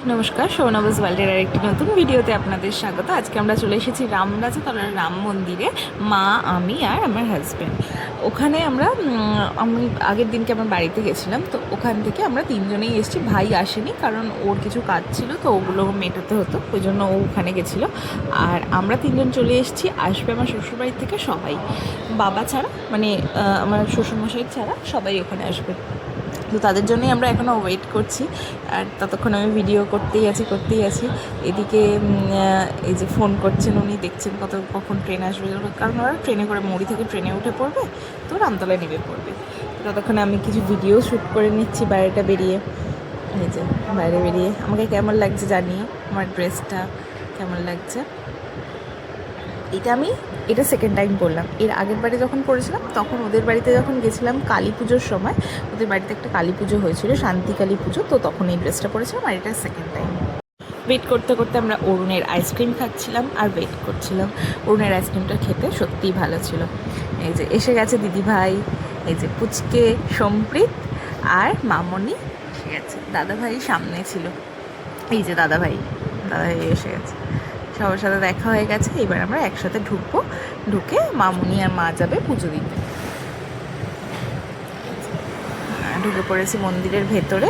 নমস্কার, শোনাবস ওয়ার্ল্ডের আরেকটি নতুন ভিডিওতে আপনাদের স্বাগত। আজকে আমরা চলে এসেছি রামরাজাতলার রাম মন্দিরে। মা, আমি আর আমার হাজব্যান্ড। ওখানে আমি আগের দিনকে আমার বাড়িতে গেছিলাম, তো ওখান থেকে আমরা তিনজনেই এসেছি। ভাই আসেনি, কারণ ওর কিছু কাজ ছিল, তো ওগুলো মেটাতে হতো, ওই জন্য ও ওখানে গেছিলো। আর আমরা তিনজন চলে এসেছি। আসবে আমার শ্বশুরবাড়ির থেকে সবাই, বাবা ছাড়া, মানে আমার শ্বশুরমশাই ছাড়া সবাই ওখানে আসবে। তো তাদের জন্যই আমরা এখনও ওয়েট করছি। আর ততক্ষণ আমি ভিডিও করতেই আছি। এদিকে এই যে ফোন করছেন উনি, দেখছেন কখন ট্রেন আসবে, কারণ ওরা ট্রেনে করে মুড়ি থেকে ট্রেনে উঠে পড়বে, তো রামতলায় নেমে পড়বে। ততক্ষণে আমি কিছু ভিডিও শ্যুট করে নিচ্ছি বাইরেটা বেরিয়ে। এই যে বাইরে বেরিয়ে আমাকে কেমন লাগছে জানিও, আমার ড্রেসটা কেমন লাগছে। এটা সেকেন্ড টাইম পরলাম। এর আগের বাড়ি যখন পড়েছিলাম, তখন ওদের বাড়িতে যখন গেছিলাম কালী পুজোর সময়, ওদের বাড়িতে একটা কালী পুজো হয়েছিল, শান্তি কালী পুজো, তো তখন এই ড্রেসটা পরেছিলাম। আর এটা সেকেন্ড টাইম। ওয়েট করতে করতে আমরা অরুণের আইসক্রিম খাচ্ছিলাম আর ওয়েট করছিলাম। অরুণের আইসক্রিমটা খেতে সত্যিই ভালো ছিল। এই যে এসে গেছে দিদিভাই, এই যে পুচকে, সম্প্রীত আর মামনি এসে গেছে। দাদাভাই সামনে ছিল, এই যে দাদাভাই এসে গেছে। সবার সাথে দেখা হয়ে গেছে। এবার আমরা একসাথে ঢুকে মামুনি আর মা যাবে পুজো দিতে। ঢুকে পড়েছি মন্দিরের ভেতরে।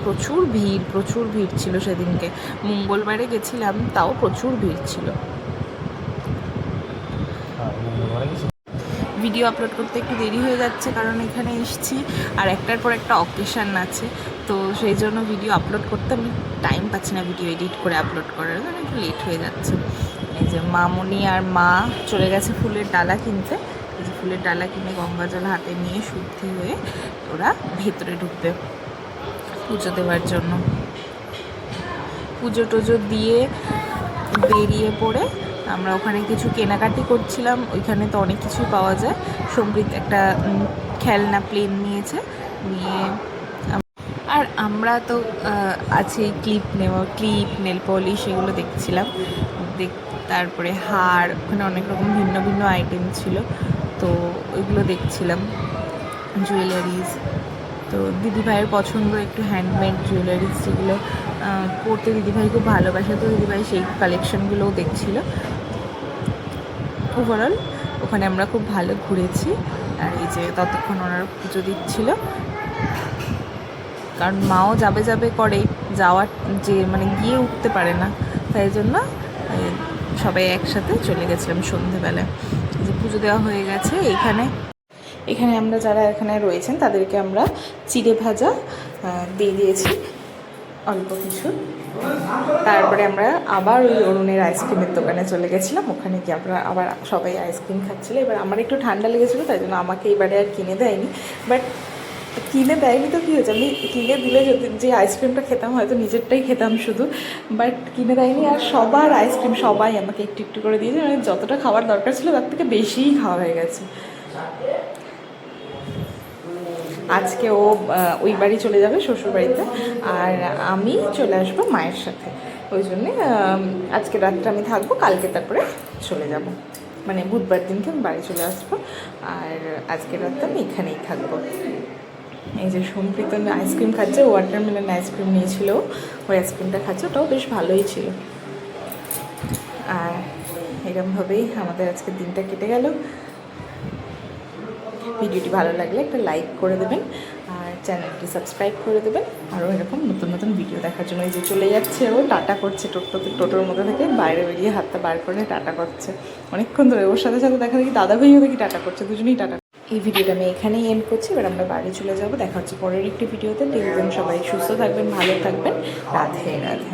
প্রচুর ভিড় ছিল সেদিনকে। মঙ্গলবারে গেছিলাম, তাও প্রচুর ভিড় ছিল। ভিডিও আপলোড করতে একটু দেরি হয়ে যাচ্ছে, কারণ এখানে এসেছি আর একটার পর একটা অকেশান আছে, তো সেই জন্য ভিডিও আপলোড করতে আমি টাইম পাচ্ছি না, ভিডিও এডিট করে আপলোড করার জন্য একটু লেট হয়ে যাচ্ছে। এই যে মামনি আর মা চলে গেছে ফুলের ডালা কিনতে। এই যে ফুলের ডালা কিনে গঙ্গা জল হাতে নিয়ে শুদ্ধি হয়ে ওরা ভেতরে ঢুকবে পুজো দেওয়ার জন্য। পুজো টুজো দিয়ে বেরিয়ে পড়ে আমরা ওখানে কিছু কেনাকাটি করছিলাম। ওইখানে তো অনেক কিছুই পাওয়া যায়। সম্প্রীত একটা খেলনা প্লেন নিয়েছে, নিয়ে আর আমরা তো আছি ক্লিপ নেল পলিশ এগুলো দেখছিলাম। তারপরে হার, ওখানে অনেক রকম ভিন্ন ভিন্ন আইটেম ছিল, তো ওইগুলো দেখছিলাম। জুয়েলারিজ, তো দিদিভাইয়ের পছন্দ একটু হ্যান্ডমেড জুয়েলারিজ, যেগুলো পরতে দিদিভাই খুব ভালোবাসে, তো দিদিভাই সেই কালেকশানগুলোও দেখছিল। ওভারঅল ওখানে আমরা খুব ভালো ঘুরেছি। আর এই যে ততক্ষণ ওনারা পুজো দিচ্ছিল, কারণ মাও যাবে করে, মানে গিয়ে উঠতে পারে না, তাই জন্য সবাই একসাথে চলে গেছিলাম সন্ধেবেলায়। যে পুজো দেওয়া হয়ে গেছে। এখানে আমরা যারা এখানে রয়েছেন তাদেরকে আমরা চিড়ে ভাজা দিয়ে দিয়েছি অল্প কিছু। তারপরে আমরা আবার ওই অরুণের আইসক্রিমের দোকানে চলে গেছিলাম। ওখানে গিয়ে আমরা আবার সবাই আইসক্রিম খাচ্ছিল। এবার আমার একটু ঠান্ডা লেগেছিলো, তাই জন্য আমাকে এবারে আর কিনে দেয়নি। বাট কিনে দেয়নি তো কী হয়েছে, আমি কিনে দিলে যে আইসক্রিমটা খেতাম হয়তো নিজেরটাই খেতাম শুধু, বাট কিনে দেয়নি। আর সবার আইসক্রিম সবাই আমাকে একটু একটু করে দিয়েছে, মানে যতটা খাবার দরকার ছিল তার থেকে বেশিই খাওয়া হয়ে গেছে। আজকে ও ওই বাড়ি চলে যাবে শ্বশুরবাড়িতে, আর আমি চলে আসবো মায়ের সাথে। ওই জন্যে আজকে রাতটা আমি থাকবো, কালকে তারপরে চলে যাব, মানে বুধবার দিনকে আমি বাড়ি চলে আসবো। আর আজকের রাতটা আমি এখানেই থাকবো। এই যে সম্প্রীত আইসক্রিম খাচ্ছে, ওয়াটারমেলন আইসক্রিম নিয়েছিল, ওই আইসক্রিমটা খাচ্ছে, ওটাও বেশ ভালোই ছিল। আর এরকমভাবেই আমাদের আজকের দিনটা কেটে গেল। ভিডিওটি ভালো লাগলে একটা লাইক করে দেবেন, আর চ্যানেলটি সাবস্ক্রাইব করে দেবেন, আরও এরকম নতুন নতুন ভিডিও দেখার জন্য। এই যে চলে যাচ্ছে, ও টাটা করছে, টোটোর মধ্যে থেকে বাইরে বেরিয়ে হাতটা বার করে টাটা করছে অনেকক্ষণ ধরে। ওর সাথে সাথে দেখা দেখি দাদা ভাইও দেখি টাটা করছে, দুজনেই টাটা। এই ভিডিওটা আমি এখানেই এন্ড করছি। এবার আমরা বাড়ি চলে যাব। দেখা হচ্ছে পরের একটি ভিডিওতে। টিল দেন সবাই সুস্থ থাকবেন, ভালো থাকবেন। রাধে রাধে।